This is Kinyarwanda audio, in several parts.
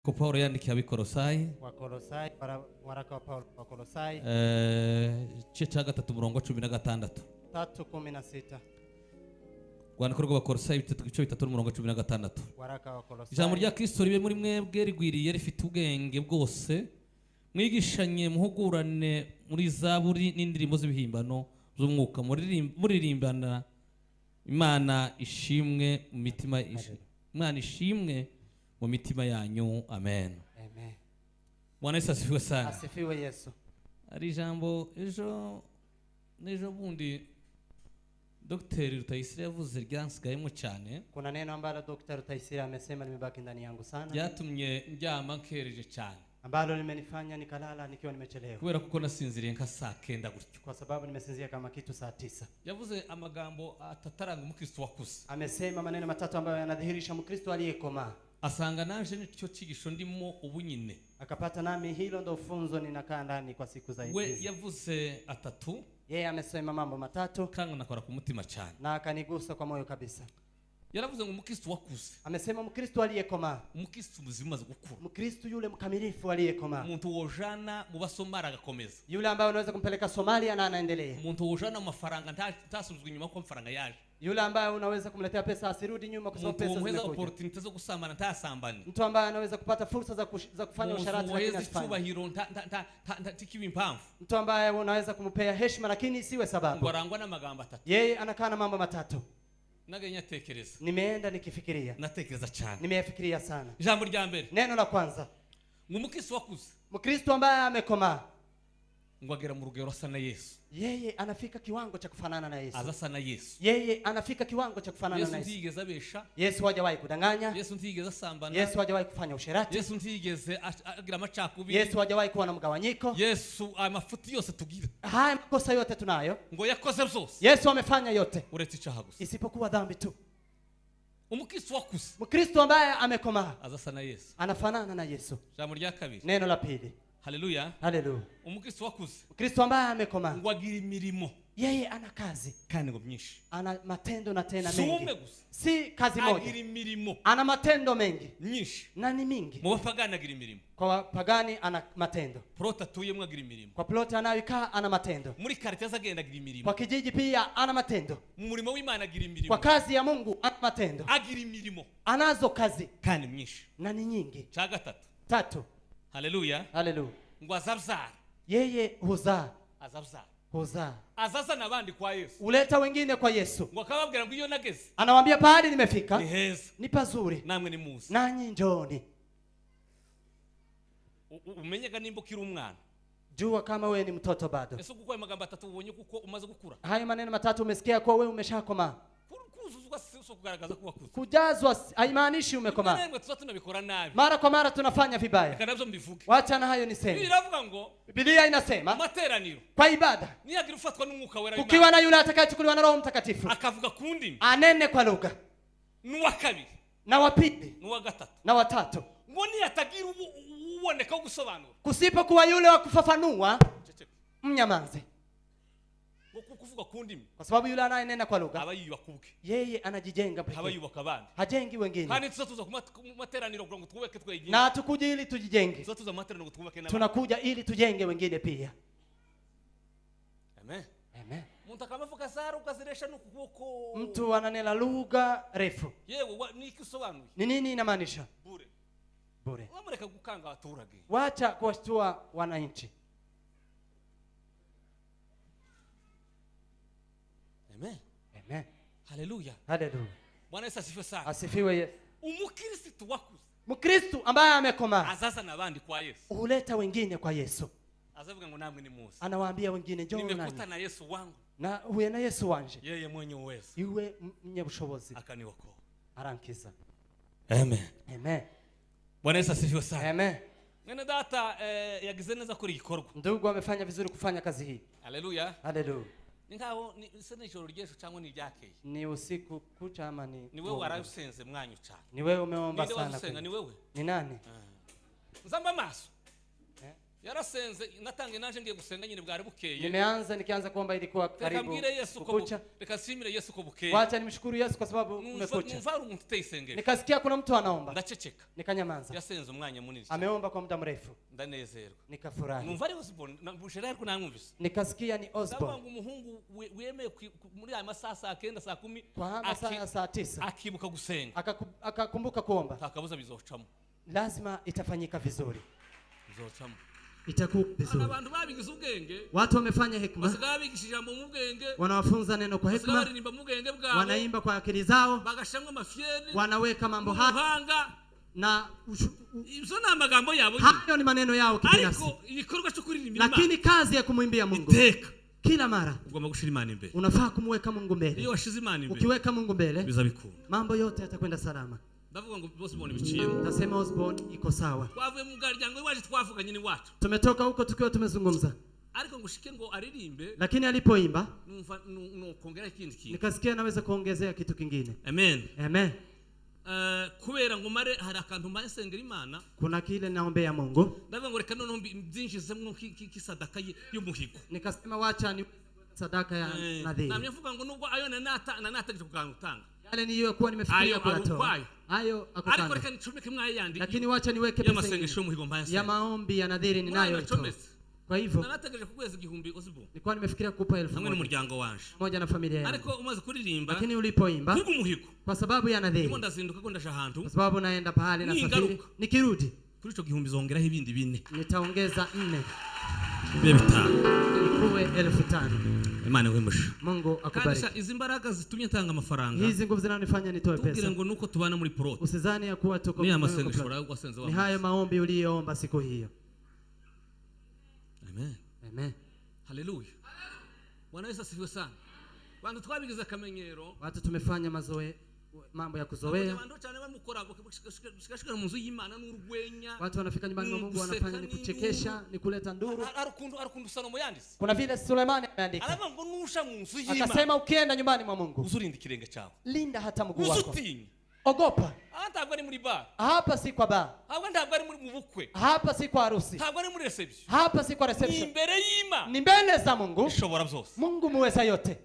ko Paulo yandikiye abikolosai Wakolosai, waraka wa Paulo wa Kolosai igice cya 3 murongo 16 3:16. rwandiko rw'abakolosai ibice 3 murongo 16. Waraka wa Kolosai. Ijambo rya Kristo ribe muri mwebwe rigwiriye rifite ubwenge bwose, mwigishanye muhugurane muri zaburi n'indirimbo z'ibihimbano z'umwuka, muririmbana Imana ishimwe mu mitima, Imana ishimwe mu mitima yanyu. Amen. Amen. Bwana Yesu asifiwe sana. Asifiwe Yesu. Ari jambo ejo bundi Dr. Rutayisire yavuze ryansigayemo cyane. Kuna neno ambalo Dr. Rutayisire amesema limebaki ndani yangu sana. Byatumye ndyama nkereje cyane. Ambalo limenifanya nikalala nikiwa nimechelewa. Kubera kuko nasinziriye nka saa 9 gutyo. Kwa sababu nimesinzia kama kitu saa 9. Yavuze amagambo atataranga umukristo wakuze. Amesema maneno matatu ambayo yanadhihirisha mkristo aliyekomaa. Asanga naje nicyo cigisho ndimo ubunyine. Akapata nami hilo ndo funzo ninakaa ndani kwa siku za hizi. We yavuze atatu. Yeye amesema mambo matatu Kanga nakora ku mutima cyane. na akanigusa kwa moyo kabisa. Yaravuze ngo umukristo wakuze. Amesema mkristo aliyekomaa. Umukristo muzima gukura. Mkristo yule mkamilifu aliyekomaa. Umuntu wojana mu basomara agakomeza. Yule ambaye unaweza kumpeleka Somalia na anaendelea. Umuntu wojana amafaranga ntasubizwe nyuma kwa mafaranga yaje. Yule ambaye unaweza kumletea pesa asirudi nyuma kwa sababu pesa zimekuja. Umuntu opportunity zo gusambana ntasambane. Mtu ambaye anaweza kupata fursa za kufanya usharati lakini asifanye. Tikiwe impamvu. Mtu ambaye unaweza kumpea heshima lakini isiwe sababu. Ngorangwa na magamba atatu. Yeye anakaa na mambo matatu. Nagenya tekereza. Nimeenda nikifikiria. Natekereza cyane. Nimeyafikiria sana. Jambo rya mbere. Neno la kwanza. Ngumukristo wakuze. Mkristo ambaye amekomaa. Ngwagera mu rugero sana Yesu. Yeye anafika kiwango cha kufanana na Yesu. Aza na Yesu. Yeye anafika kiwango cha kufanana na Yesu. Yesu ntigeze abesha. Yesu hajawahi kudanganya. Yesu ntigeze asambana. Yesu hajawahi kufanya usherati. Yesu ntigeze agira amacakubiri. Yesu hajawahi kuwa na mgawanyiko. Yesu amafuti yose tugira. Haya makosa yote tunayo. Ngo yakoze byose. Yesu amefanya yote. Uretse icyaha gusa. Isipokuwa dhambi tu. Umukristo wakuze. Mkristo ambaye amekomaa. Aza na Yesu. Anafanana na Yesu. Jambo rya kabiri. Neno la pili. Haleluya. Haleluya. Umukristo wakuze. Mkristo ambaye amekomaa. Ngwagira imirimo. Yeye ana kazi. Kandi ngo myinshi. Ana matendo na tena mengi. Sume gusa. Si kazi moja. Agira imirimo. Ana matendo mengi. Myinshi. Na ni mingi. Mu bapagani agira imirimo. Kwa pagani ana matendo. Prota tuyemwe agira imirimo. Kwa ploti anayokaa ana matendo. Muri quartier agenda agira imirimo. Kwa kijiji pia ana matendo. Mu murimo w'Imana agira imirimo. Kwa kazi ya Mungu ana matendo. Agira imirimo. Anazo kazi. Kandi myinshi. Na ni nyingi. Cha gatatu. Tatu. Haleluya. Haleluya. Ngo azabzara. Yeye huzaa. Azabzara. Huzaa. Azaza nabandi kwa Yesu. Uleta wengine kwa Yesu. Ngo akababwira ngo iyo nageze. Anawaambia pahali nimefika. Ni heza. Ni pazuri. Namwe ni muzi. Nanyi njooni. Umenyega nimba kiri umwana. Jua kama wewe ni mtoto bado. Ese kuko magamba atatu ubonye kuko umaze gukura. Haya maneno matatu umesikia kwa wewe umeshakomaa. Kuzuzwa sio kugaragaza kuba kuzi. Kujazwa haimaanishi umekomaa. Nengwe tunabikora nabi. Mara kwa mara tunafanya vibaya. Kanavyo mbivuge. Wacha na hayo niseme. Biravuga ngo Biblia inasema materaniro kwa ibada niyagira ufatwa n'umwuka wera. Kukiwa na yule atakayechukuliwa na Roho Mtakatifu. Akavuga kundi. Anene kwa lugha. Nuwa kabiri. Na wa pili. Nuwa gatatu. Na watatu. Ngo niyatagira uboneka gusobanura. Kusipokuwa yule wa kufafanua mnyamanze. Kuvuga kundi. Kwa sababu yule anayenena kwa lugha abayiywa kubwe. Yeye anajijenga pekee. Abayiywa kabandi. Hajengi wengine. Kandi tuza kumateraniro kugira ngo twubeke twegine. Na tukuje ili tujijenge. Tuza materaniro twubeke na. Tunakuja ili tujenge wengine pia. Amen. Amen. Muntu akamavuka sara ukaziresha n'ukuboko. Mtu ananena lugha refu. Yewe niki usobanuye? Ni nini inamaanisha? Bure. Bure. Wamureka gukanga abaturage. Wacha kuwashtua wananchi. Amen. Amen. Haleluya. Haleluya. Bwana Yesu asifiwe sana. Asifiwe Yesu. Umukristo wakuze. Mkristo ambaye amekomaa. Azaza nabandi kwa Yesu. Huleta wengine kwa Yesu. Azavuga ngo namwe ni muzi. Anawaambia wengine njoo nani. Nimekuta na Yesu wangu. Na huye na Yesu wanje. Yeye mwenye uwezo. Iwe mwenye bushobozi. Akaniwako. Arankiza. Amen. Amen. Bwana Yesu asifiwe sana. Amen. Mwene data yagize neza kuri igikorwa. Ndugu amefanya vizuri kufanya kazi hii. Haleluya. Haleluya. Ningaho ni ijoro ry'ejo cyangwa ni ryakeye. Ni usiku kucha ama ni ni wewe warasenze mwanyu cyane. Ni wewe umeomba sana. Ni wewe. Ni nani? Nzamba maso. yarasenze natange nanje ngiye gusenga nyine bwari bukeye. Nikianza kuomba ilikuwa karibu kukucha. Nikasimira Yesu ko bukeye. Wacha nimshukuru Yesu kwa sababu umekucha. Numva umuntu utayisengera. Nikasikia kuna mtu anaomba. Ndaceceka. Nikanyamaza. Yasenze umwanya munini. Ameomba kwa muda mrefu. Ndanezerwa. Nikafurahi. Numva ari Osborne bushera ariko namwumvise. Nikasikia ni Osborne. Sababu umuhungu wemeye muri aya masaha saa 9 saa 10 kwa masaa saa 9 akibuka gusenga. Akakumbuka kuomba. Takabuza bizocamo. Lazima itafanyika vizuri. Bizocamo. Itakuwa vizuri. Abantu babigize ubwenge. Watu wamefanya hekima. Basigabigishije jambo mu bwenge. Wanawafunza neno kwa hekima. Basigabarimba mu bwenge bwabo. Wanaimba kwa akili zao. Bagashamwa mafyeni. Wanaweka mambo haya. Na ibyo na magambo yabo. Hayo ni maneno yao kibinafsi. Ariko igikorwa cyo kuririmba Imana. Lakini kazi ya kumwimbia Mungu. Iteka. Kila mara ugomba gushira Imana imbere. Unafaa kumweka Mungu mbele. Iyo washize Imana imbere. Ukiweka Mungu mbele. Bizabikunda. Mambo yote yatakwenda salama. Ndavuga ngo Osborne biciyemo. Nasema Osborne iko sawa. Twavuye mu garyango iwaje twavuganye ni watu. Tumetoka huko tukiwa tumezungumza. Ariko ngushike ngo aririmbe. Lakini alipoimba numva kongera ikindi kintu. Nikasikia naweza kuongezea kitu kingine. Amen. Amen. Kubera ngo mare hari akantu mbasengera Imana. Kuna kile naombea Mungu. Ndavuga ngo reka none byinjizemo kisadaka y'umuhigo. Nikasema wacha ni sadaka ya nadhiri. Namye mvuga ngo nubwo ayo nanataje kugutanga. Yale niyo kuwa nimefikiria kuyatoa. Ayo akupanga. Ariko reka nichomeke mwaye yandi. Lakini wacha niweke pesa y'amasengesho y'umuhigo mbasenga. Ya maombi ya nadhiri ninayo ito. Kwa hivyo nanategereje kukweza 1000 Osborne. Nilikuwa nimefikiria kukupa 1000 hamwe n'umuryango wanje. Moja na familia yangu. Ariko umaze kuririmba. Lakini ulipoimba umuhigo. Kwa sababu ya nadhiri. Nimo ndazinduka ko ndaje ahantu. Kwa sababu naenda pahali na safari. Nikirudi kuri ico 1000 zongeraho ibindi 4. Nitaongeza 4. Bibe bitanu. Ikuwe 1500. Imana ngwimusha. Mungu akubariki. Kandi izi mbaraga zitumye ntanga amafaranga. Hizi nguvu zinanifanya nitoe pesa. Tubwire ngo nuko tubana muri pro. Usizani ya kuwa tuko ni amasengesho wasenze wa. Ni hayo maombi uliyoomba siku hiyo. Amen. Amen. Haleluya. Bwana Yesu asifiwe sana. Bantu twabigize akamenyero. Watu tumefanya mazoea mambo ya kuzoea. Abantu cyane bamukora bashikashika mu nzu y'Imana n'urwenya. Watu wanafika nyumbani mwa Mungu wanafanya ni kuchekesha, ni kuleta nduru. Arukundu Salomo yandise. Kuna vile Sulemani ameandika. Aravuga ngo nusha mu nzu y'Imana. Akasema ukienda nyumbani mwa Mungu, uzurinde kirenge cyawe. Linda hata mguu wako. Usutinye. Ogopa. Ntabwo ari muri bar. Hapa si kwa bar. Ntabwo ari muri bukwe. Hapa si kwa harusi. Ntabwo ari muri reception. Hapa si kwa reception. Ni imbere y'Imana. Ni mbele za Mungu. Ishobora byose. Mungu muweza yote.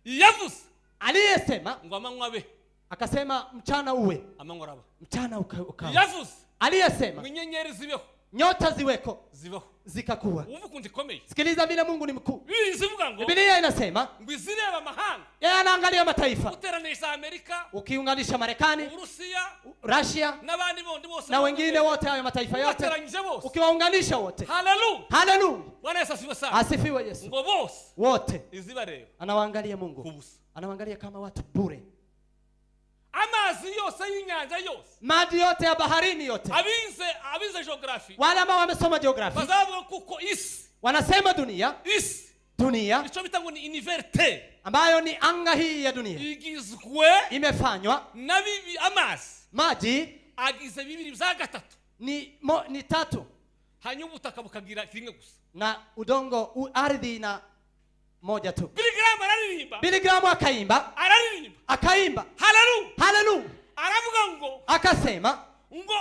Yavuze. Aliyesema ngo amanywa be. Akasema mchana uwe. Amanywa raba. Mchana ukawa. Yavuze. Aliyesema inyenyeri zibeho. Nyota ziweko. Zibeho. Zikakuwa. Uvu kundi komeye. Sikiliza vile Mungu ni mkuu. Zivuga ngo. Biblia inasema ngo izireba mahanga. Yeye anaangalia mataifa. Uteranisha Amerika. Ukiunganisha Marekani, Urusia, Russia n'abandi bondi bose. Na wengine wote hayo mataifa yote. Ukiwaunganisha wote. Haleluya. Haleluya. Bwana Yesu asifiwe sana. Asifiwe Yesu. Ngo bose. Wote. Izibareba. Anawaangalia Mungu. Kubusa. Anawaangalia kama watu bure. Amazi yose y'inyanja yose. Maji yote ya baharini yote. Abize geography. Wale ambao wamesoma geography. Bazavuga kuko isi. Wanasema dunia. Isi. Dunia. Ico bitango ni univerte. Ambayo ni anga hii ya dunia. Igizwe. Imefanywa. Na bibi amazi. Maji. Agize bibiri bya gatatu. Ni tatu. Hanyuma ubutaka bukagira kimwe gusa. Na udongo ardhi na moja tu. Billy Graham araririmba. Billy Graham akaimba. Araririmba. Akaimba. Haleluya. Haleluya. Aravuga ngo. Akasema. Ngo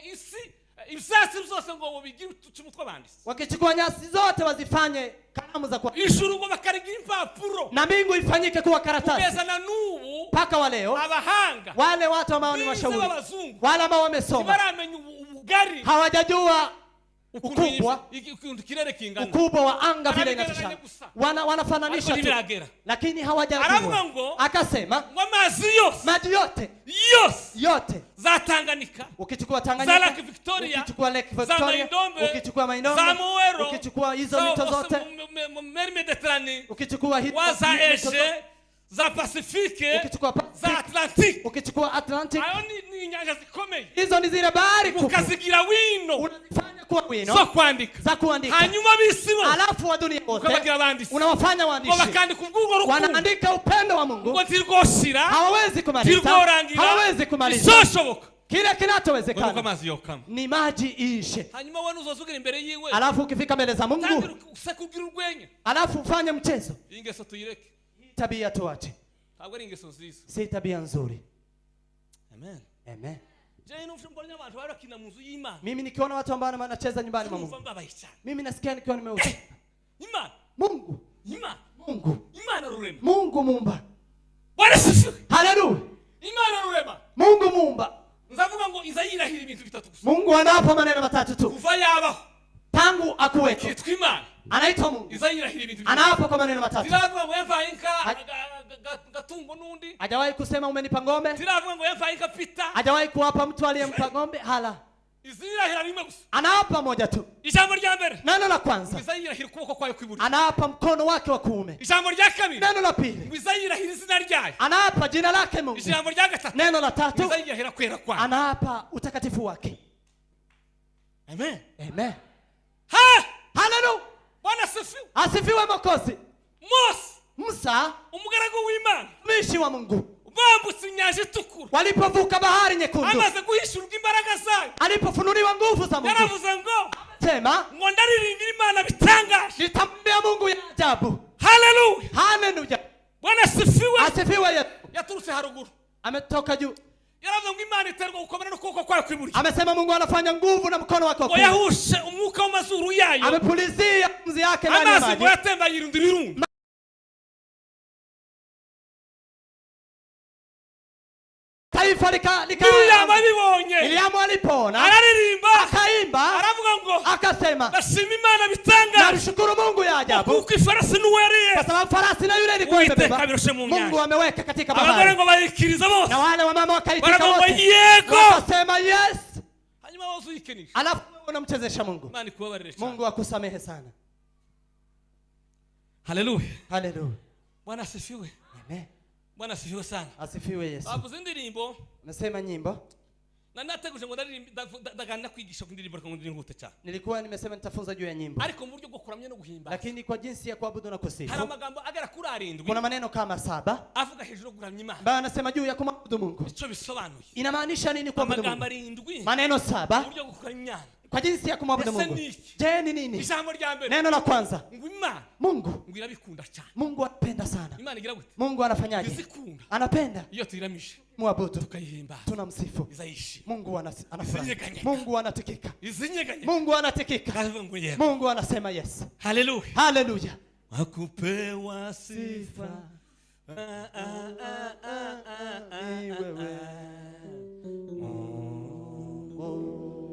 isi ibisasi byose ngo bigira utumutwa bandisi. Wakichukua nyasi zote wazifanye kalamu za kwa. Ishuru ngo bakarigira impapuro. Na mbingu ifanyike kuwa karatasi. Kugeza na nubu. Paka wa leo. Abahanga. Wale watu ambao ni mashauri. Wale ambao wamesoma. Sibaramenya ubugari. Hawajajua ukubwa wa anga vile inatisha. Wanafananisha tu. Lakini hawajajua. Akasema maji yote za Tanganyika, ukichukua Tanganyika, za Lake Victoria, ukichukua Lake Victoria, ukichukua Maindombe, za Muero, ukichukua hizo mito zote, Mediterranean, ukichukua hizo za Asia, za Pacific, ukichukua za Atlantic, ukichukua Atlantic, ayo ni nyanja zikomeye. Hizo ni zile bahari kubwa. Ukazigira wino. Unafanya kuwa wino. Za kuandika. Za kuandika. Hanyuma bisimo. Alafu wa dunia wote. Ukabagira abandisi. Unawafanya waandishi. Bakandika ubwugo rukundo. Wanaandika upendo wa Mungu. Ngo tirgoshira. Hawawezi kumaliza. Hawawezi kumaliza. Isoshoboka. Kile kinachowezekana amazi yokama ni maji iishe. Hanyuma wewe uzozugira imbere yiwe. Alafu ukifika mbele za Mungu. Usekugira urwenya. Alafu ufanye mchezo. Ingeso tuyireke. Tabia tuache. Ntabwo ari ingeso nziza. Si tabia nzuri. Amen. Amen. Mimi nikiona watu ambao wanacheza nyumbani mwa Mungu, mimi nasikia nikiwa nimeuza. Mungu, Mungu muumba. Bwana sifiwe. Haleluya. Imana rurema. Mungu muumba. Nzavuga ngo izayirahira ibintu bitatu gusa. Mungu anapa maneno matatu tu. Kuva yabaho. Tangu akuweko. Kitwa Imana. Anaitwa Mungu. Izayirahira ibintu bitatu. Anapa kwa maneno matatu. Tiravuga ngo yava inka gatungo nundi. Hajawahi kusema umenipa ng'ombe. Tiravuga ngo yava inka pita. Hajawahi kuwapa mtu aliyempa ng'ombe hala. Izayirahira rimwe gusa. Anaapa moja tu. Ijambo rya mbere. Neno la kwanza. Izayirahira ukuboko kwayo kw'iburyo. Anaapa mkono wake wa kuume. Ijambo rya kabiri. Neno la pili. Izayirahira izina ryayo. Anaapa jina lake Mungu. Ijambo rya gatatu. Neno la tatu. Izayirahira kwera kwayo. Anaapa utakatifu wake. Amen. Amen. Ha! Haleluya. Bwana sifiwe. Asifiwe Mwokozi. Musa, umugaragu w'Imana, mtumishi wa Mungu, bambutse inyanja itukura, walipovuka bahari nyekundu, amaze guhishurwa imbaraga zayo, alipofunuliwa nguvu za Mungu, yaravuze ngo sema ngo ndaririmbira Imana bitangaje, nitamwimbia Mungu ya ajabu. Haleluya. Haleluya. Bwana sifiwe. Asifiwe Yesu. Yaturutse haruguru, ametoka juu. Yaravuze ngo Imana iterwa gukomera no kuboko kwayo kw'iburyo. Amesema Mungu anafanya nguvu na mkono wake wa kuume. Yahushe umwuka w'amazuru yayo, amepulizia pumzi yake ndani ya maji, yatemba yirundira irungu. Taifa Miriamu alipona, araririmba, akaimba, aravuga ngo, akasema nashima Imana bitangaje, namshukuru Mungu ya ajabu, kuko ifarasi nuweriye, kwa sababu farasi na yule alikuwa imebeba, Mungu ameweka katika bahari. Abagore ngo bayikiriza bose, na wale wamama wakaitika wote, yego, wakasema yes. Hanyuma wao uyikinisha, alafu unamchezesha Mungu. Imana ikubabarire, Mungu akusamehe sana. Haleluya. Haleluya. Bwana asifiwe. Amen. Bwana asifiwe sana. Asifiwe Yesu. Bavuze indirimbo, nasema nyimbo, na nateguje ngo ndagana kwigisha ku ndirimbo kandi ndingute cyane. Nilikuwa nimesema nitafunza juu ya nyimbo, ariko mu buryo bwo kuramya no guhimba, lakini kwa jinsi ya kuabudu na kusifu. Hari amagambo agera kuri 7. Kuna maneno kama 7 avuga hejuru yo kuramya Imana, ambayo anasema juu ya kumwabudu Mungu. Ico bisobanuye, inamaanisha nini kuabudu Mungu? Amagambo 7, maneno 7 mu buryo bwo kuramya kwa jinsi ya kumwabudu Mungu. Je, ni nini? Ijambo rya mbere, neno la kwanza, Imana, Mungu ngirabikunda cyane. Mungu anapenda sana. Imana igira gute? Mungu anafanyaje? Anapenda iyo tuiramishe, muabudu, tukayihimba, tunamsifu. Izaishi. Mungu anafurahi, Mungu anatikika, izinyeganya, Mungu anatikika, Mungu anasema yes. Haleluya. Haleluya. Akupewa sifa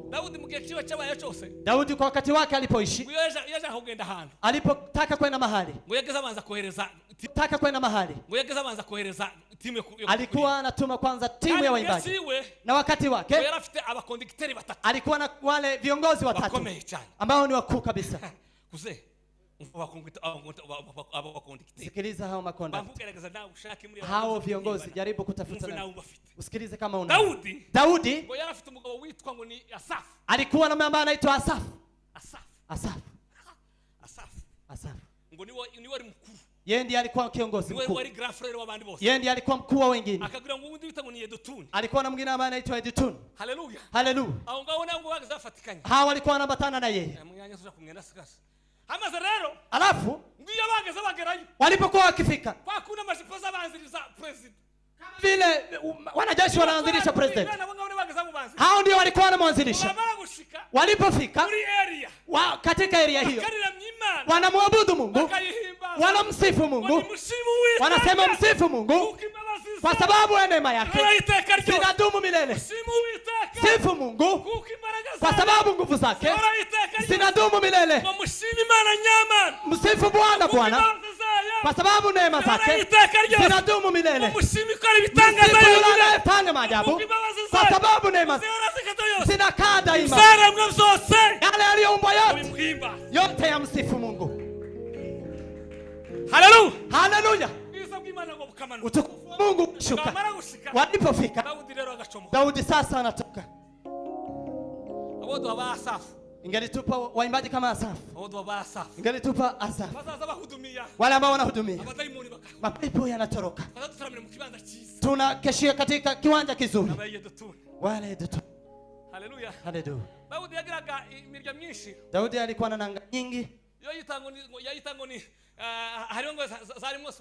Daudi mugihe kiwa cyabaye cyose, Daudi kwa wakati wake alipoishi, yaje kugenda ahantu, alipotaka kwenda mahali, ngo yageze abanza kohereza, taka kwenda mahali, ngo yageze abanza kohereza timu, alikuwa anatuma kwanza timu ya waimbaji, na wakati wake yari afite abakondukteri batatu, alikuwa na wale viongozi watatu ambao ni wakuu kabisa. Kuze sikiliza hao makondukteri, hao viongozi, jaribu kutafuta na usikilize kama una. Daudi ngo yari afite umugabo witwa ngo ni Asaf, alikuwa na mama anaitwa Asaf. ngo ni wari mkuu, yeye ndiye alikuwa kiongozi mkuu, wari grand frère w'abandi bose, yeye ndiye alikuwa mkuu wa wengine. Akagira ngo undi witwa ngo ni Yedutun, alikuwa na mwingine ambaye anaitwa Yedutun. Haleluya. Haleluya. Au ngao nango wagazafatikanya, hao walikuwa wanabatana na yeye, mwanya sura kumwenda sikasa. Amaze rero, alafu ngiyo bageze bagerayo, walipokuwa wakifika, kwa kuna majipo z'abanziriza president, vile wanajeshi wanaanzilisha president, hao ndio walikuwa wanamwanzilisha. Walipofika katika area hiyo, wanamwabudu Mungu, wanamsifu Mungu, wanasema msifu Mungu kwa sababu ya neema yake zinadumu milele. Sifu Mungu kwa sababu nguvu zake zinadumu milele. Msifu Bwana kwa sababu neema zake zinadumu milele. Msifu yule anayefanya maajabu kwa sababu neema zinakaa daima. Yale aliyoumbwa yote ya msifu Mungu. Haleluya. Haleluya. Utukufu wa Mungu shuka. Walipofika, Daudi sasa anatoka. Ingelitupa waimbaji kama Asaf, ingelitupa Asaf, wale ambao wanahudumia, mapepo yanatoroka. Tunakeshia katika kiwanja kizuri. Wale Yedutun. Haleluya. Haleluya. Daudi yagiraga imirya myinshi. Daudi alikuwa na nanga nyingi. Yo yitango ni hariho ngo zarimo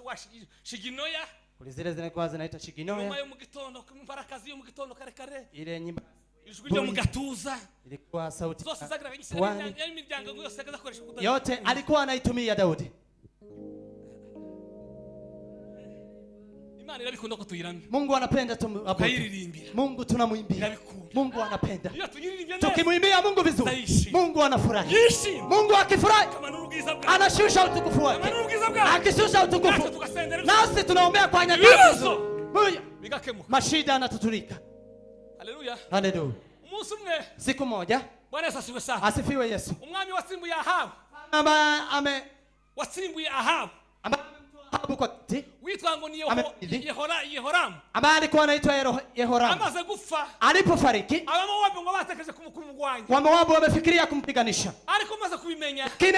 shiginoya. Kuli zile zinakuwa zinaita shiginoya. Nyuma yo mu gitondo kumparakazi yo mu gitondo kare kare. Ile nyimba ijwi ryo mu gatuza, ilikuwa sauti zose zagira imiryango yose agakoresha kudaha, yote alikuwa anaitumia Daudi. Imana irabikunda ko tuyiramya. Mungu anapenda tumuabudu. Mungu tunamuimbia. Mungu anapenda. Tukimwimbia Mungu vizuri, Mungu anafurahi. Mungu akifurahi anashusha utukufu wake. Akishusha utukufu, nasi tunaombea kwa nyakati hizo, mashida yanatutulika. Haleluya. Haleluya. Siku moja, Bwana asifiwe sana. Asifiwe Yesu. Umwami wasimbuye Ahabu. Wasimbuye Ahabu. Ahabu kwa kiti. Witwa ngo ni Yehoramu. Ambaye alikuwa anaitwa Yehoramu. Amaze kufa. Alipofariki, Abamowabu ngo batekereje kumugwanya. Wamowabu wamefikiria kumpiganisha. Ariko maze kubimenya. Kini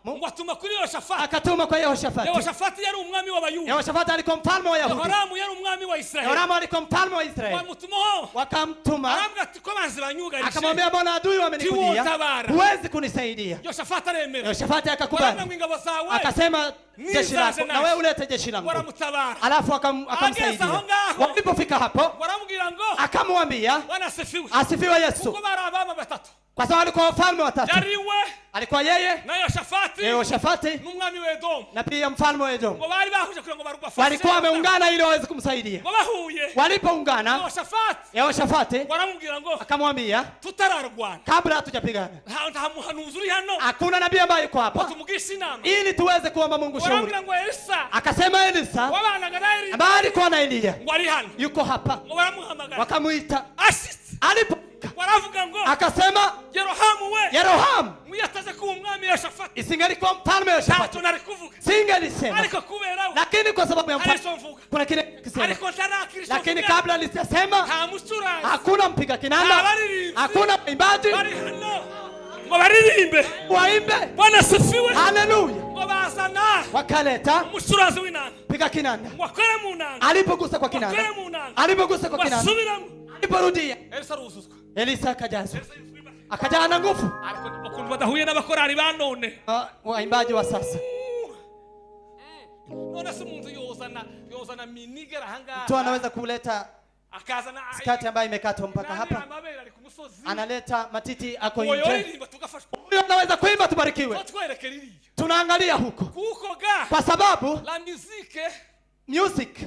ngo atuma kuri Yehoshafati. Akatuma kwa Yehoshafati. Yehoshafati yari umwami w'Abayuda. Yehoshafati alikuwa mfalme wa Yahudi. Yehoramu yari umwami wa Israeli. Yehoramu alikuwa mfalme wa Israeli. Wakamtuma. Aramubwira ati ko banzi banyugarije. Akamwambia mbona adui wamenikujia? Huwezi kunisaidia. Yehoshafati aremera. Yehoshafati akakubali. Akasema jeshi lako na wewe ulete jeshi langu. Alafu akamsaidia. Walipofika hapo, akamwambia asifiwe Yesu. Kwa sababu alikuwa wafalme watatu. Alikuwa yeye na Yehoshafati na pia mfalme wa Edomu. Walikuwa wameungana ili waweze kumsaidia. Walipoungana, Yehoshafati akamwambia kabla hatujapigana, hakuna nabii ambaye yuko hapa ili tuweze kuomba Mungu shauri. Akasema Elisa ambaye alikuwa na Elia yuko hapa. Wakamuita. Akasema Yerohamu isingalikuwa mfalme wa Yehoshafati, singelisema, lakini kwa sababu ya mfalme kuna kile kisema. Lakini kabla alisema hakuna mpiga kinanda, hakuna mwimbaji, waimbe. Bwana asifiwe. Haleluya. Wakaleta piga kinanda. Alipogusa kwa kinanda, aliporudia, Elisa akajazwa, akajaa na nguvu. Badahuye n'abakorari banone, waimbaji wa sasa. Nona si muntu yozana minigera hanga. Mtu anaweza kuleta skati ambayo imekatwa mpaka hapa, analeta matiti ako nje. Huyo anaweza kuimba tubarikiwe. Tunaangalia huko kwa sababu music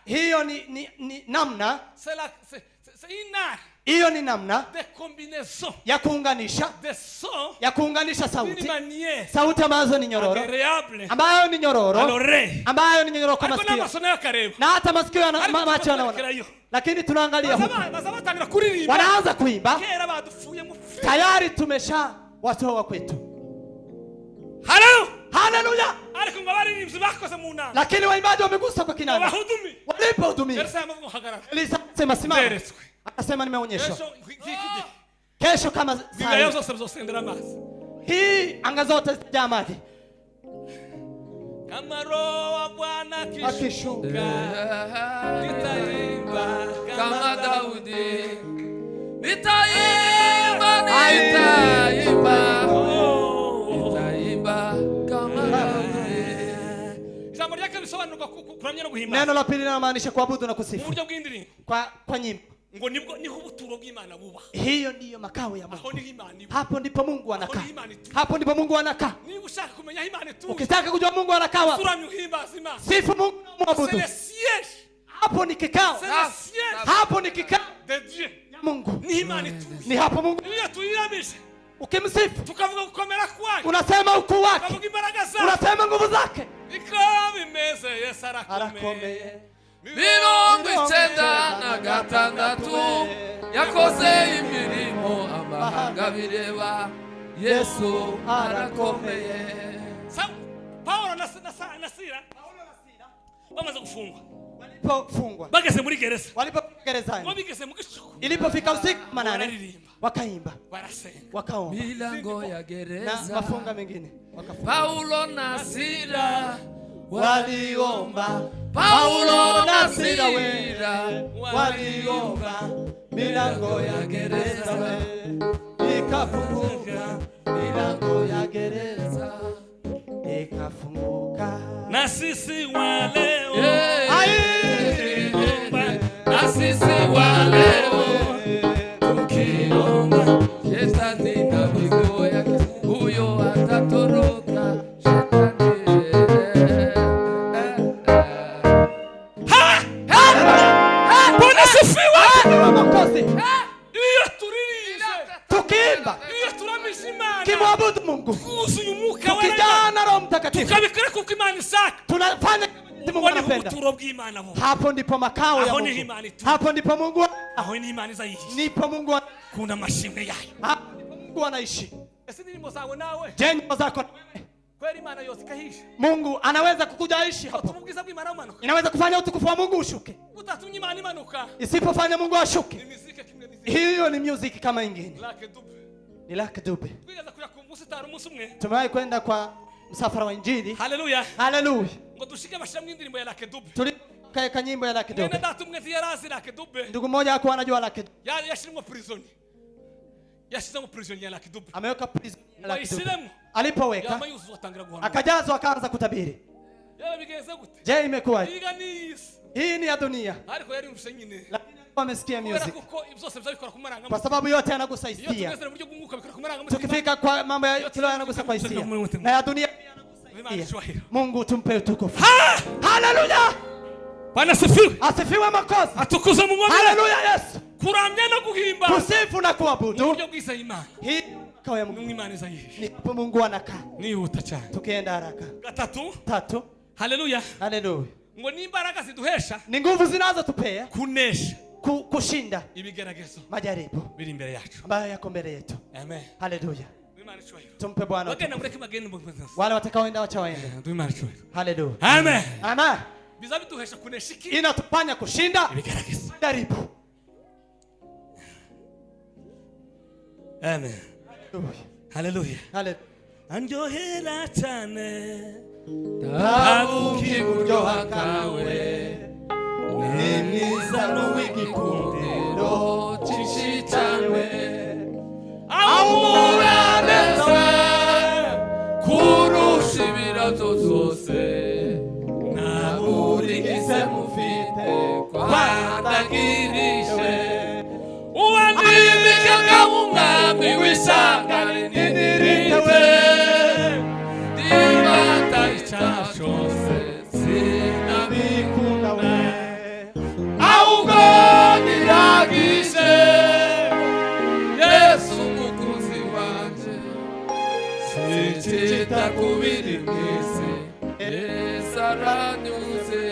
hiyo ni namna, hiyo ni namna ya kuunganisha sauti ambazo ni nyororo, ambayo ni nyororo kama masikio, na hata masikio na macho yanaona. Lakini tunaangalia huko, wanaanza kuimba tayari tumesha watoa kwetu. Haleluya. Lakini waimbaji wamegusa kwa kinanda. Walipohudumia, Elisa sema simama. Akasema nimeonyeshwa kesho kama saa hii anga zote zitajaa maji. Kama Roho wa Bwana akishuka, nitaimba kama Daudi, nitaimba kama Daudi. Jambo lake lisobanuka kuramya no guhimba. Neno la pili linamaanisha kuabudu na kusifu kwa nyimbo. Ngo niho ubuturo bw'Imana buba. Hiyo ndiyo makao ya Mungu. Hapo ndipo Mungu anakaa. Hapo ndipo Mungu anakaa. Niba ushaka kumenya Imana tu, ukitaka kujua Mungu anakaa wapi, sifu Mungu na muabudu. Hapo ni kikao. Hapo ni kikao ya Mungu. Ni Imana tu. Ni hapo Mungu. Niyo tuiramisha. Ukimsifu tukavuga kukomera kwake, unasema ukuu wake, unasema nguvu zake. Iko bimeze Yesu arakomeye. 96 yakoze imirimo amahanga bireba, Yesu arakomeye. Paulo na Sila bamaze gufungwa, bageze muri gereza, ilipofika usiku manane wakaimba, wakaomba milango ya gereza na mafunga mengine wakafunga. Paulo na Sila waliomba, Paulo na Sila waliomba, milango ya gereza ikafunguka, milango ya gereza ikafunguka. Na sisi wa leo sisi wa leo tukiomba shetani na miguu yake huyo atatoroka Bwana sifiwe. Iyo turirimba tukiimba iyo turamisa Imana kimwabudu Mungu kuzuye umwuka wera tukijana Roho Mtakatifu tukabikora kuko Imana isaka tunafanya Mungu anapenda. Hapo ndipo makao ya Mungu. Hapo ndipo Mungu. Aho ni Imana izayishi. Nipo Mungu kuna mashimwe yayo. Mungu anaishi. Ese ndimo zawe nawe. Je, ndimo zako kweli Imana yose kahishi. Mungu anaweza kukuja ishi hapo. Tumugiza bw'Imana umanuka. Inaweza kufanya utukufu wa Mungu ushuke. Utatumye Imana imanuka. Isipofanya Mungu ashuke. Ni muziki kimwe muziki. Hiyo ni music kama nyingine. Ni lake dube. Twigaza kuja kumusitara umunsi umwe. Tumewahi kwenda kwa msafara wa Injili. Haleluya. Haleluya. Ngo dushike bashamwe indirimbo ya lake dube. Tulikaeka nyimbo ya lake dube. Nenda datumwe ziyarazi lake dube. Ndugu mmoja hakuwa anajua lake dube. Yashirimo prison. Yashizamo prison ya lake dube. Ameweka prison ya lake dube. Alipoweka akajazwa akaanza kutabiri. Je, imekuwa hii ni ya dunia? Lakini wamesikia music. Kwa sababu yote yanagusa hisia. Tukifika kwa mambo ya kilo yanagusa kwa hisia. Na ya dunia Mungu tumpe utukufu. Haleluya. Bwana asifiwe. Asifiwe makosa. Atukuze Mungu. Haleluya Yesu. Kuramya na kuhimba. Kusifu na kuabudu. Hii kwa ya Mungu Imani zayishi. Nipo Mungu anakaa. Nihuta cyane. Tukienda haraka. Tatu. Haleluya. Haleluya. Ngo ni imbaraga ziduhesha. Ni nguvu zinazotupea kunesha. Kushinda ibigeragezo. Majaribu biri imbere yacu. Ambayo yako mbele yetu. Amen. Haleluya. Tumpe Bwana. Wagenda mureke mageni mbongo. Wale watakaoenda wacha waende. Imani chwe. Haleluya. Amen. Amen. Bizabiduhesha kunesha iki. Inatupanya kushinda ibigeragezo. Majaribu. Amen. Haleluya. Haleluya. Anjohera cyane tabuki buryoha kawe nimiza no wigikundiro cishitane amuraneza kurusha ibirato zose naburigize mufite kwandagirishe uwanimika umwami w'isangane ninirite dimata icyashose sinabikunda we ahubwo niragishe Yesu umukunzi wanje sinshita kubiri mwisi Yesu aranyuze.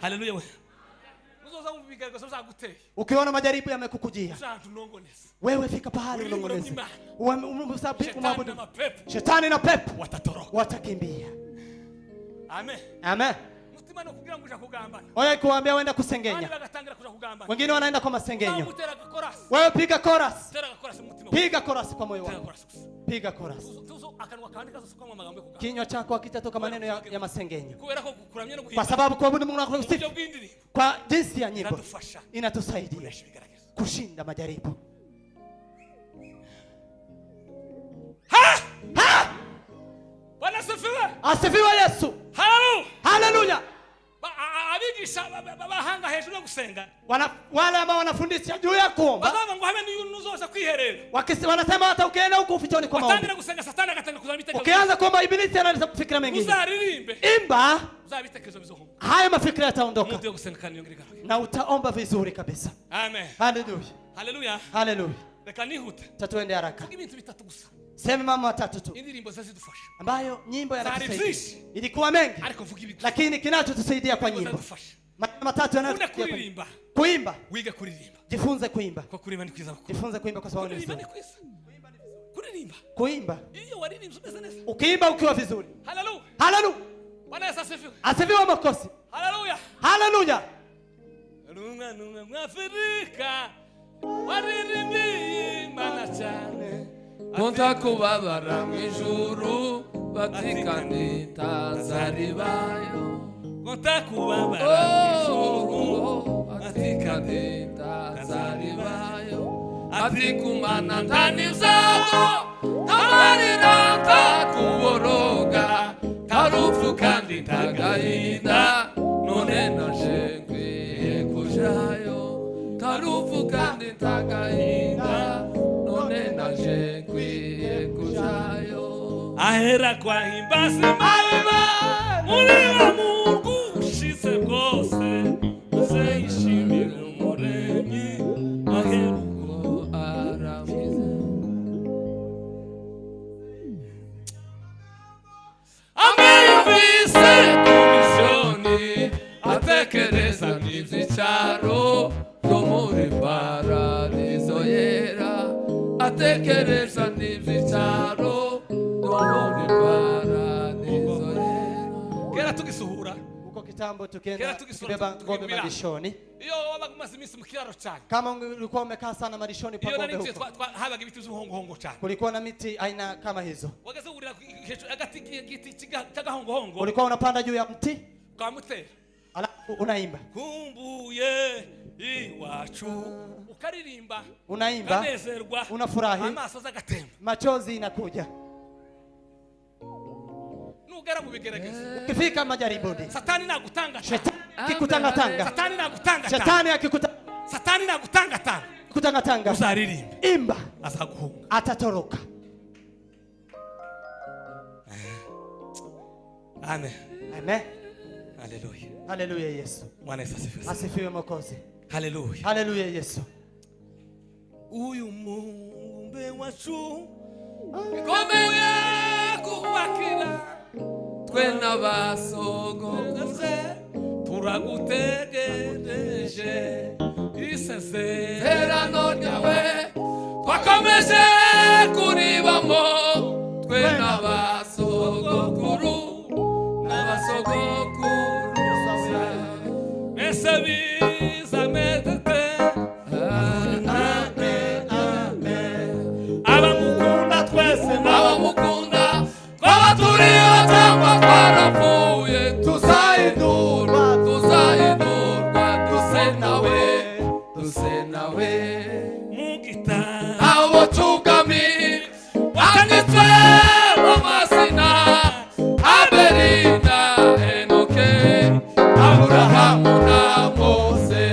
Haleluya we. Ukiona majaribu yamekukujia wewe fika pahali unongoneze. Umsabihu shetani na pepo watakimbia. Amen. Amen. Oya kuambia wenda kusengenya. Wengine wanaenda kwa masengenyo. Wewe piga chorus. Piga chorus kwa moyo wako. Piga chorus. Kinywa chako hakitatoka maneno ya masengenyo. Kwa sababu kuabudu Mungu na kusifu kwa jinsi ya nyimbo inatusaidia kushinda majaribu. Bwana asifiwe. Asifiwe Yesu. Haleluya. Haleluya. Abigisha bahanga hejuru yo gusenga. Wale ambao wanafundisha juu ya kuomba. Bazaba ngo habe ni nuzoza kwiherera. Wanasema hata ukienda huko ufichoni kwa maombi. Watandira gusenga satani agatanga kuzabitekezo. Ukianza kuomba ibilisi anaanza kufikira mengine. Uzaririmbe. Imba. Uzabitekezo bizohoma. Haya mafikira yataondoka. Mungu gusenga kandi yongirika. Na utaomba vizuri kabisa. Amen. Haleluya. Haleluya. Haleluya. Reka nihuta. Tatuende haraka. Ibintu bitatu gusa. Sema mama watatu tu. Indirimbo zazidufasha. Ambayo nyimbo yanatusaidia. Ilikuwa mengi. Lakini kinachotusaidia kwa nyimbo. Maneno matatu yanayotusaidia. Kuimba. Wiga kuririmba. Jifunze kuimba. Kwa kurimba ni kwiza. Jifunze kuimba kwa sababu ni vizuri. Kurimba. Kuimba. Hiyo waririmbye umeze neza. Ukiimba ukiwa vizuri. Haleluya. Haleluya. Bwana Yesu asifiwe. Asifiwe makosi. Haleluya. Haleluya. Lunga lunga mwafrika. Waririmbi mana cyane. Konta kubabara mwijuru batikani tazaribayo. Konta kubabara mwijuru batikani tazaribayo. Atikumana ndani zako tamarira takuboroga tarufu kandi tagahinda none naje waruvuga nditagahinda none naje nkwiye kujayo ahera kwa himbaza Imana muri wa Mungu ushize bwose uzayishimira umuremyi aheruko aramize ameyumvise komisioni atekereza n'ivyicaro vyo muri paradizo yera atekereza n'ivyicaro vyo muri paradizo yera kera tugisuhura uko kitambo Kera tukenda tukisura kubeba ngombe tukigumira. malishoni. iyo wabaga umaze iminsi mu kiraro cyane Kama ulikuwa umekaa sana malishoni pa iyo ngombe nari huko, habaga ibiti by'ubuhongohongo cyane kulikuwa na miti aina kama hizo. wageze urira agati k'igiti cy'agahongohongo Ulikuwa unapanda juu ya mti ukamutera alafu unaimba kumbuye iwacu ukaririmba unaimba ukanezerwa unafurahi, amaso azagatemba machozi inakuja. nugera mu bigeragezo Ukifika majaribuni, satani nagutanga shetani akikutangatanga, satani nagutanga shetani satani nagutanga akikutangatanga, uzaririmba imba, azaguhunga atatoroka. amen Amen. haleluya Haleluya Yesu. mwana Yesu asifiwe Asifiwe Mwokozi. haleluya Haleluya Yesu. uyu mumbe wacu ikomeye kubakira twe n'abasogokuze turagutegereje isezerano terano ryawe twakomeje kuribamo twe n'abasogokuru n'abasogokuruza ese bizamedete abamukunda twese abamukunda twaba turiho cyangwa twarapfuye tuzahindurwa duse nawe mu gitabo abo cyugami wanditswe mu mazina Aberina Enoke Aburahamu na Mose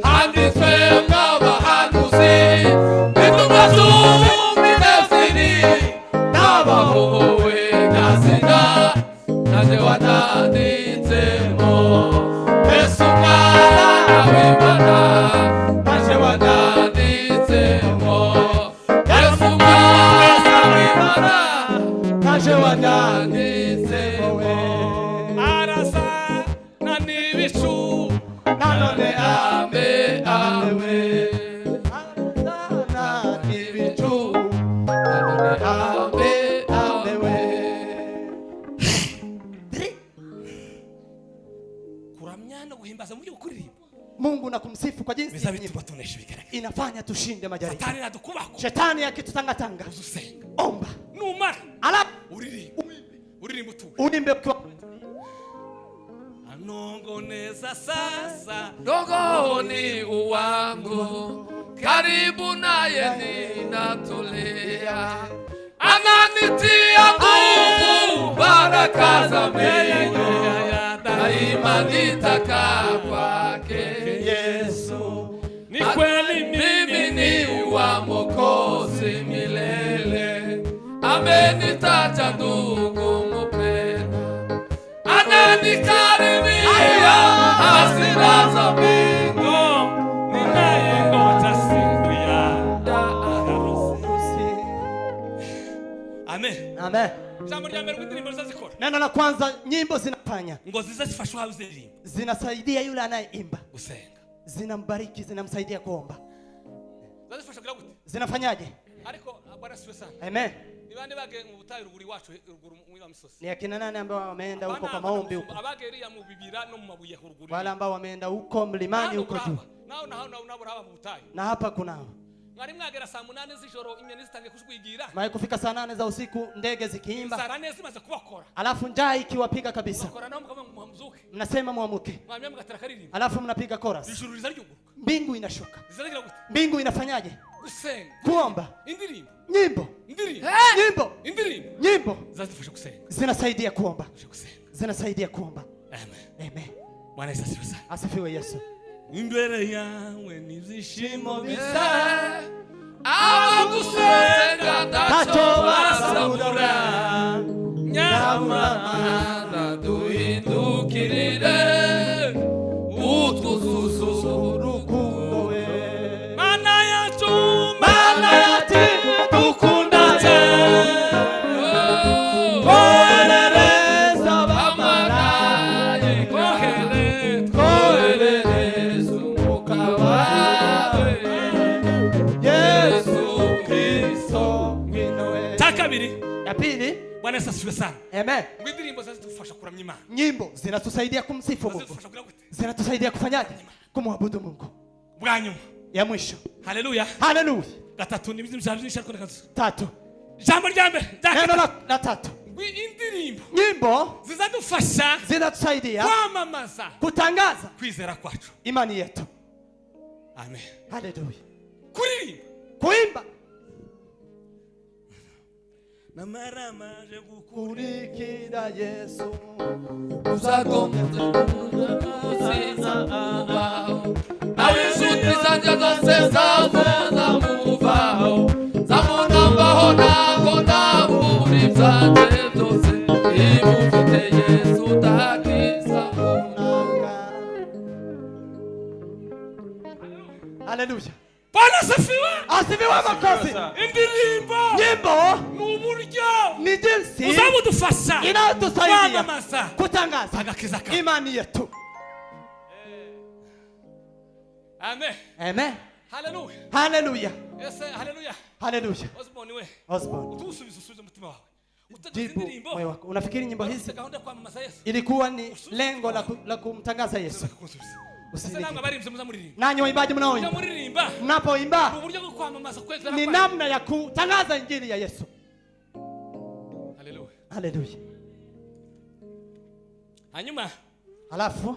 handitswe nk'abahanuzi intumwa z'umwami n'ebyiri n'abahowe gazina nanjye wananditsemo Yesu umwana w'Imana nanjye wananditsemo Yesu umwana w'Imana nanjye wananditsemo arasa na n'ibicu Nanone ame ame na ibicu ame ame kuramya no guhimbaza mu by'ukuririmba Mungu na kumsifu kwa jinsi biza nyimbo bituma tunesha ibigaragaza inafanya tushinde majaribu. satani nadukubako Shetani akitutangatanga, uzusenga omba numara alafu uririmba utuwe unimbe ukiwa anongoneza sasa Roho ni uwangu karibu naye ninatolea ananitia nguvu baraka za mbingu daima nitakaa kwake Yesu ni kweli mimi ni wa Mwokozi milele amenitaja ndugu mpendwa ananikaribia hasira za mbingu ninayengoja siku ya harusi. amen Amen. jambo rya mbere indirimbo zazikora Neno la kwanza, nyimbo zinafanya, ngo zize zifashwa uziririmba zinasaidia yule anayeimba, gusenga zinambariki, zinamsaidia kuomba. zazifasha kugira gute Zinafanyaje? ariko bwana siwe sana Amen. ni bande bage mu butayu ruguri wacu ruguru mu misozi Ni akina nani ambao wameenda huko kwa maombi huko? abageriya mu bibira no mu mabuye ruguru Wale ambao wameenda huko mlimani huko juu. nao nabura mu butayu Na hapa kunao. mwari mwagera saa 8 z'ijoro inyoni zitangiye kujwigira Mwae kufika saa 8 za usiku ndege zikiimba, saa 4 zimaze kubakora alafu njaa ikiwapiga kabisa, bakora nao mukaba muzuke mnasema muamuke, mwamya mugatera karirimba alafu mnapiga chorus, ijuru riza ryuguruka mbingu inashuka. ziragira gute Mbingu inafanyaje? gusenga Kuomba. indirimbo Nyimbo, indirimbo nyimbo, nyimbo zazifasha gusenga zinasaidia kuomba, gusenga zinasaidia kuomba. amen Amen. Bwana Yesu asifiwe sana Asifiwe Yesu. imbere yawe n'ibyishimo bisa abagusenga ntacyo basabura nyamara duhindukirire utwuzuzo urukundo mana yacu dukunda cyane koherereza abamarayika koherereza umwuka wawe Yesu Kristo ngwinowe. cya kabiri Ya pili, Bwana Yesu asifiwe sana. amen. Indirimbo zitufasha kuramya Imana. Nyimbo zinatusaidia kumsifu Mungu, Zitufasha kugira gute? zinatusaidia kufanyaje? Kumwabudu Mungu. Bwa nyuma. Ya mwisho, Haleluya. haleluya. Gatatu ni bizimsha byinshi ariko rekaza. Tatu, Jambo rya mbere. neno la tatu, Indirimbo nyimbo zizadufasha zinatusaidia kwamamaza kutangaza kwizera kwacu. imani yetu. Amen. Haleluya. Kuririmba. Kuimba Namaramaje kurikira Yesu uzakomeza kuzamubaho nawe inshuti zanjye zose zamuvaho zamunambaho ntabwo nabura ibyanjye byose iyo ufite Yesu utakiza nanga. Haleluya. Bwana asifiwe. Asifiwe makofi. Indirimbo Nyimbo n'uburyo ni jinsi uzamudufasha inayotusaidia kwamamaza kutangaza agakiza kawe. imani yetu. Amen. Amen. Haleluya. Haleluya. Yes, haleluya. Haleluya. Osborne we. Osborne, Utusubize umutima wawe. jibu moyo wako. Unafikiri nyimbo hizi gahunda yo kwamamaza Yesu? ilikuwa ni lengo la kumtangaza Yesu? Ese namwe abarimvye muzamuririmba. Nanyi waimbaji mnaoimba, Muririmba. mnapoimba Uburyo bwo kwamamaza kwezera ni namna ya kutangaza injili ya Yesu. Haleluya. Haleluya. Hanyuma Alafu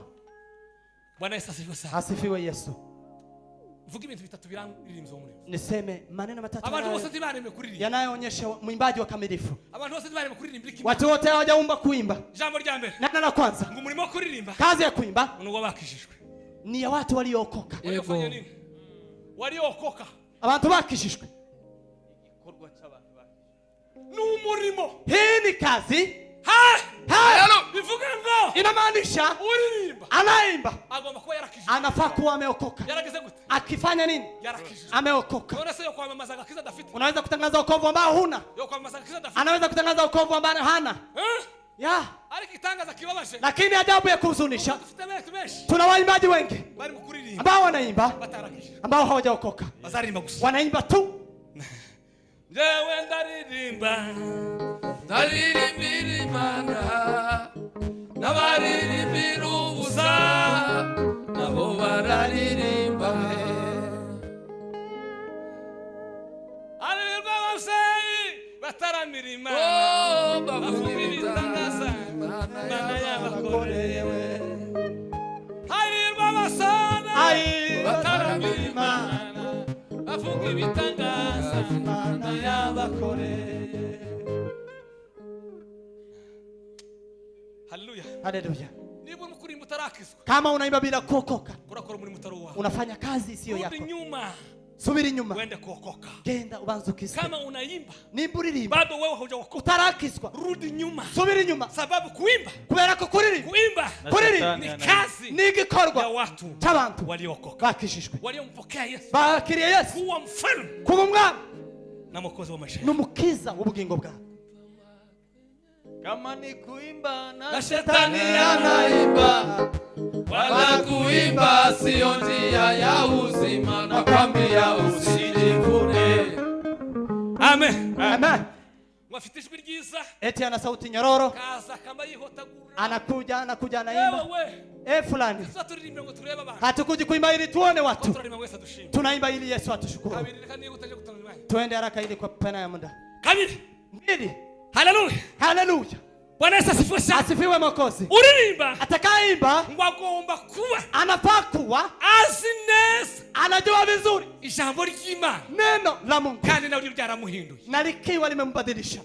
Bwana Yesu asifiwe sana. asifiwe Yesu. Vuga ibintu bitatu birangiririmzo muri. Niseme maneno matatu Abantu bose tibareme kuririmba. yanayoonyesha mwimbaji wa kamilifu. Abantu bose tibareme kuririmba iki? Watu wote hawajaumba kuimba. Jambo rya mbere. Neno la kwanza, Ngo umurimo wo kuririmba kazi ya kuimba nuwo bakishijwe. ni ya watu waliookoka. Waliofanya nini? Waliokoka. Abantu bakishijwe. N'umurimo. Hii ni kazi. Bivuga ngo Inamaanisha uririmba anaimba agomba kuba yarakishijwe. anafaa kuwa ameokoka. Yarageze gute? Akifanya nini? Yarakishijwe. Ameokoka. None se yo kwamamaza agakiza dafite. Unaweza kutangaza wokovu ambao huna. Yo kwamamaza agakiza dafite. Anaweza kutangaza wokovu ambao hana. Ya, Ariko itangaza kibabaje. lakini ajabu ya kuhuzunisha, Dufite benshi tuna waimbaji wengi bari mu kuririmba ambao wanaimba batarakishijwe. ambao hawajaokoka. Bazarimba gusa. Wanaimba tu. Jewe ndaririmba. ndaririmbira Imana n'abaririmbira ubusa nabo bararirimba Haleluya abavyeyi bataramira Imana. bavuga ibitangaza Imana Imana yabakoreye yabakoreye. Haleluya abasana bataramira Imana. Bavuga ibitangaza Imana yabakoreye. Haleluya. Haleluya. Niba uri kurimba utarakizwa Kama unaimba bila kuokoka, urakora umurimo utari uwawe. unafanya kazi isiyo Rudi yako. nyuma Subiri nyuma, wende kuokoka. genda ubanze ukizwe. Kama unaimba Nimba uririmba bado wewe haujaokoka, utarakizwa, rudi nyuma, subiri nyuma, sababu kuimba kubera ko kuririmba ni kazi ni ya igikorwa watu cy'abantu waliokoka, bakishijwe, waliompokea Yesu bakiriye Yesu kuwa mfalme kuba umwami na mwokozi wa maisha yao. n'umukiza w'ubugingo bwawe. kama ni kuimba Na shetani anaimba wala kuimba sio njia ya uzima nakwambia usijivune. Amen. Amen. Wafite ijwi ryiza Eti ana sauti nyororo, kaza kama yihotagura anakuja anaimba. wewe Fulani, sasa turirimbe ngo turebe abantu hatukuji kuimba ili tuone watu, turirimba wese dushimye. tunaimba ili Yesu atushukuru. Kabiri reka niyo utaje kutangira Tuende haraka ili kwa pena ya muda. kabiri. Mbili. Haleluya. Haleluya. Bwana Yesu asifiwe sana. Asifiwe Mwokozi. Uririmba Atakayeimba ngo agomba kuba anafaa kuwa azi neza anajua vizuri ijambo ry'Imana neno la Mungu, kandi nawe ryaramuhinduye. na likiwa limembadilisha.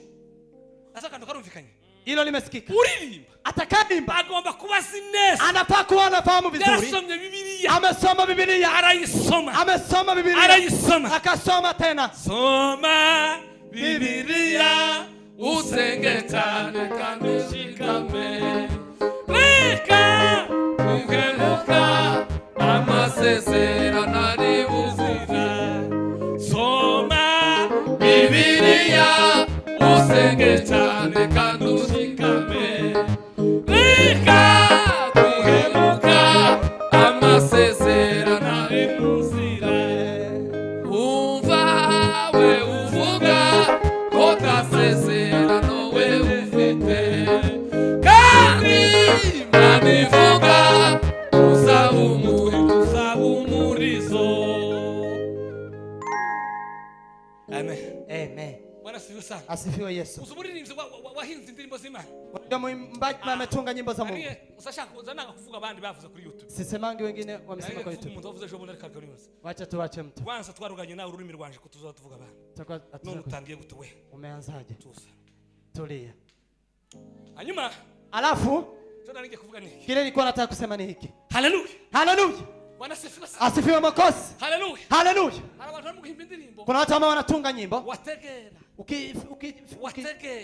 Sasa kando karumvikanye. Hilo limesikika. Uririmba Atakayeimba agomba kuba azi neza anafaa kuwa anafahamu vizuri yarasomye Bibiliya Bibiliya amesoma Biblia arayisoma amesoma Biblia arayisoma akasoma tena soma Bibiliya usenge cyane kandi ushikame reka uhemuka amasezerano ari buzira soma Bibiliya usenge cyane kandi ushikame reka uhemuka amasezerano ari buzira umva we uvuga ko tasezerano we ufite kandi Imana ivuga uzaba umurizo. Amen. amen Bwana sifiwe sana. asifiwe Yesu Uzumuririmbyi wahinze indirimbo z'Imana. ndio mwimbaji ametunga nyimbo za Mungu Usashaka kuzana kuvuga abandi bavuze kuri YouTube. sisemangi wengine wamesema kwa YouTube Umuntu wavuze ejo bundi ariko akarimuza. wacha tuache mtu Kwanza twaruganye nawe ururimi rwanje ko tuzoza tuvuga abandi. tutakuwa None utangiye gute we? umeanzaje Tuza. tulia Hanyuma alafu tuna ninge kuvuga niki? kile nilikuwa nataka kusema ni hiki Haleluya. haleluya Bwana sifiwe sana. asifiwe Mwokozi Haleluya. haleluya Hari abantu bamuhimba indirimbo. kuna watu ambao wanatunga nyimbo Wategera.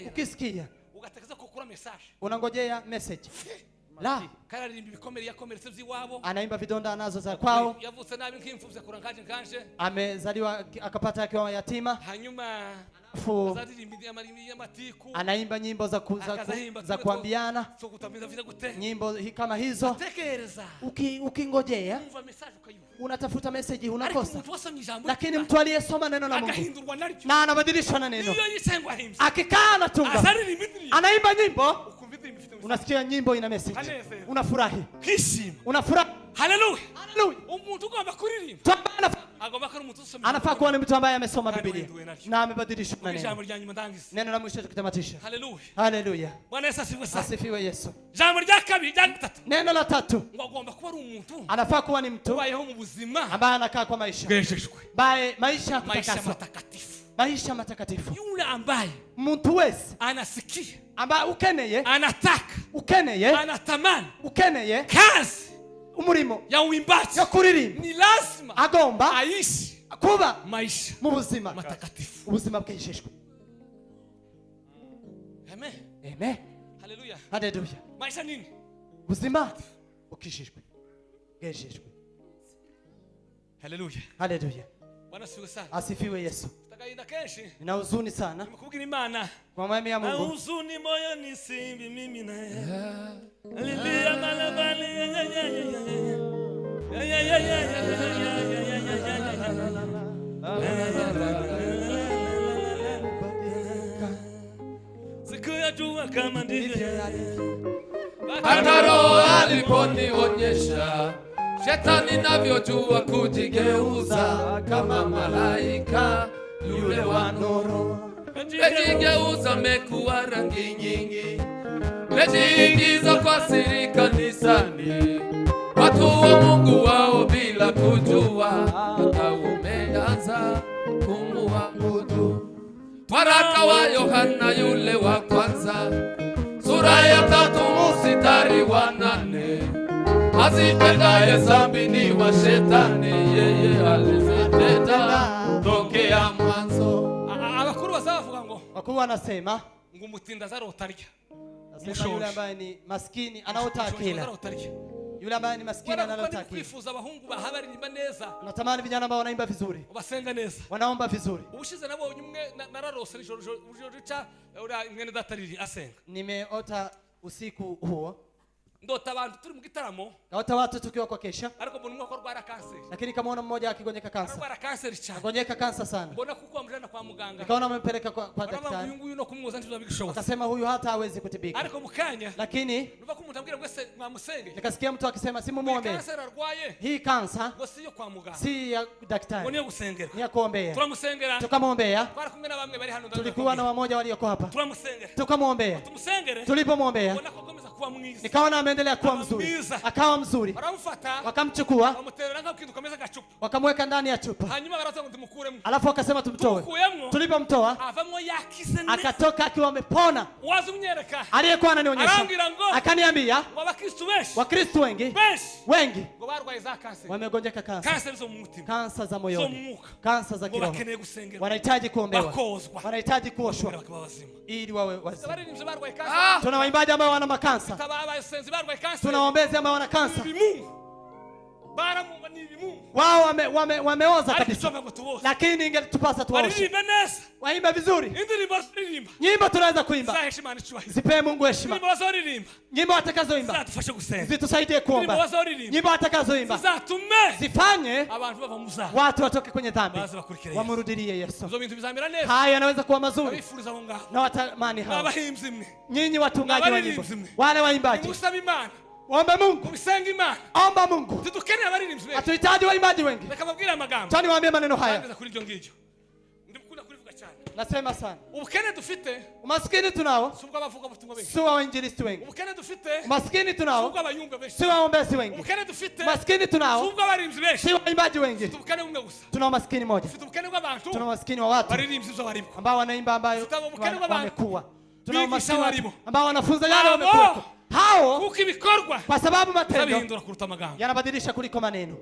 ukisikia Ugatekereza ko kura message. unangojea message la Kararimba ibikomere yakomeretse by'iwabo. anaimba vidonda anazo za kwao Yavutse nabi nk'imfuvye kurangaje kanje. amezaliwa akapata akiwa yatima Hanyuma fu azaririmba amarimi y'amatiku. anaimba nyimbo za kuambiana So kutambiza vile gute. nyimbo kama hizo Tekereza. ukingojea Umva message ukayumva. unatafuta message Ariko unakosa umuntu wasomye ijambo. lakini mtu aliyesoma neno la Mungu agahindurwa naryo. na anabadilishwa na neno Iyo yisengwa himse. akikaa anatunga Azaririmba indirimbo. anaimba nyimbo Ukumva indirimbo ifite unasikia nyimbo ina message Anezerwa. unafurahi kishima. unafurahi Haleluya. haleluya Umuntu ugomba kuririmba. mtu ambaye Agomba ko ari umuntu usomye. anafaa kuwa ni mtu ambaye amesoma Kandi Biblia wahinduwe naryo. na amebadilishwa na Ijambo neno rya nyuma ndangiza. neno la mwisho tukitamatisha Haleluya. haleluya Bwana Yesu asifiwe sana. asifiwe Yesu Ijambo rya kabiri rya gatatu. neno la tatu Ngo agomba kuba ari umuntu anafaa kuwa ni mtu ubayeho mu buzima ambaye anakaa kwa maisha bwejejwe. maisha Maisha kutakaswa matakatifu. maisha matakatifu Yule ambaye mtu wese anasikia, ambaye anataka, ukeneye anatamani kazi umurimo ya uimbaji yo kuririmba ni lazima agomba aishi kuba maisha mu buzima matakatifu. ubuzima bwejejwe Amen. amen Haleluya. haleluya Maisha nini? ubuzima bukijijwe bwejejwe Haleluya. haleluya Bwana sifiwe sana. asifiwe Yesu Tutakaenda kesho. nina huzuni sana Nimekubugira Imana. kwa mwami ya Na Mungu huzuni moyo ni simbi mimi na yeye. Haleluya malabani. Sikuyajua kama ndivyo. hata Roho aliponionyesha shetani navyojua kujigeuza kama malaika yule wa nuru. Mejigeuza mekuwa rangi nyingi, mejiingiza kwa siri kanisani, watu wa Mungu wao bila kujua, hata umeanza kumuabudu. Waraka wa Yohana yule wa kwanza sura ya 3 mstari wa 8, azitendaye dhambi ni wa shetani, yeye alizitenda tokea mwanzo. Abakuru bazavuga ngo wakuu wanasema ngo umutinda zarotarya. nasema yule ambaye ni maskini anaota akila yule ambaye ni maskini anaota akila. Kwifuza abahungu baharirimba neza. Natamani vijana ambao wanaimba vizuri, Basenga neza. wanaomba vizuri. Ubushize nabonye umwe nararose ijoro rica ura ingene datariri asenga. Nimeota usiku huo, ndota abantu turi mu gitaramo, naota watu tukiwa kwa kesha, ariko mbona umwe akorwara kanseri, lakini kama mmoja akigonjeka kansa, akorwara kanseri cyane, agonjeka kansa sana, mbona kuko amjana kwa muganga, nikaona amempeleka kwa daktari, uyu no kumwoza ntizo bigishoboka, akasema huyu hata hawezi kutibika, ariko mukanya, lakini nuva ko umuntu ambwira ngo se mwamusenge, nikasikia mtu akisema si mumuombe, kanseri arwaye, hii kansa ngo si yo kwa muganga, si ya daktari, ngo ni gusengera, ni ya kuombea, turamusengera, tukamwombea, twara kumwe na bamwe bari hano, tulikuwa na wamoja walioko hapa, turamusengera, tukamwombea, tumusengere, tulipomwombea mbona ko komeza nikaona ameendelea kuwa mzuri, akawa mzuri. Wakamchukua wakamweka ndani ya chupa, alafu wakasema tumtoe. Tulipomtoa akatoka akiwa amepona. Aliyekuwa ananionyesha akaniambia Wakristo wengi wamegonjeka kansa za moyoni, kansa za kiroho, wanahitaji kuombewa, wanahitaji kuoshwa ili wawe wazima. Tuna waimbaji ambao wana makansa, tuna waombezi ambao wana kansa. Wao wameoza kabisa, lakini ingetupasa tuwaoshe. Waimba vizuri, nyimbo tunaweza kuimba zipe Mungu heshima. Nyimbo watakazoimba zitusaidie kuomba. Nyimbo watakazoimba zifanye watu watoke kwenye dhambi, wamurudilie Yesu. Haya yanaweza kuwa mazuri na watamani hao. Nyinyi watungaji wa nyimbo, wale waimbaji, omba Mungu, omba Mungu. Hatuhitaji waimbaji wengi. Tani waambie maneno haya. Nasema sana. Umaskini tunao, sio wainjilisti wengi. Umaskini tunao, sio waombezi wengi. Umaskini tunao, sio waimbaji wengi. Tuna umaskini moja. Tuna umaskini wa watu ambao wanaimba ambayo wamekuwa. Tuna umaskini ambao wanafunza yale wamekuwa. Hao kwa sababu matendo yanabadilisha kuliko maneno.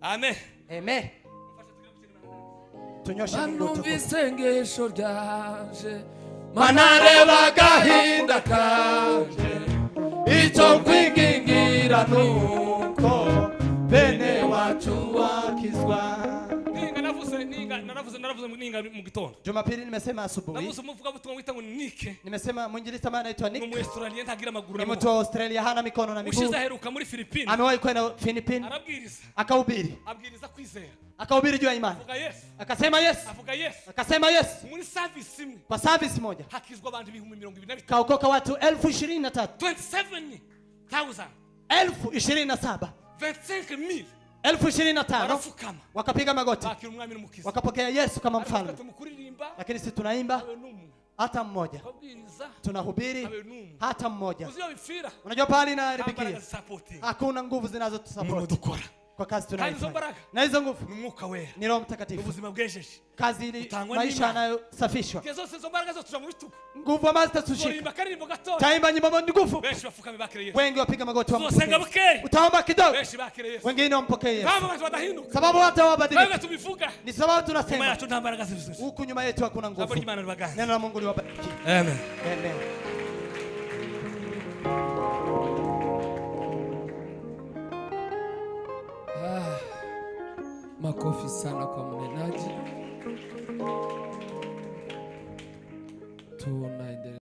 Amen. Amen. Tunyosha Mungu isengesho ryanje manareba gahinda kanje icyo kwingingira nuko bene wacu wakizwa. Naravuze mu gitondo. Jumapili nimesema asubuhi. Navuze umuvuga butumwa wita ngo Nick. Nimesema mwinjilisti ambaye anaitwa Nick. Mu Australia ntagira maguru na miguu. Mtu wa Australia hana mikono na miguu. Ushiza heruka muri Philippines. Amewahi kwenda Philippines. Arabwiriza. Akahubiri. Abwiriza kwizera. Akahubiri juu ya imani. Akasema yes. Akasema yes. Muri service imwe. Kwa service moja. Hakizwa abantu 20,000. Kaokoka watu 23,000. 27,000. 27,000. 25,000. 25,000 wakapiga magoti, wakapokea Yesu kama mfalme. Lakini sisi tunaimba hata mmoja, tunahubiri hata mmoja. Unajua pale inaharibikia, hakuna nguvu zinazotusupport kwa kazi tunayoifanya. Na hizo nguvu ni Roho Mtakatifu, kazi ili maisha yanayosafishwa. Nguvu ambazo zitatushika, taimba nyimbo ni nguvu. Wengi wapiga magoti wampokee. Utaomba kidogo, wengine wampokee Yesu. Sababu hata wabadilika, ni sababu tunasema huku nyuma yetu hakuna nguvu. Neno la Mungu liwabariki. Amen. Amen. Makofi sana kwa mnenaji. Tunaendelea.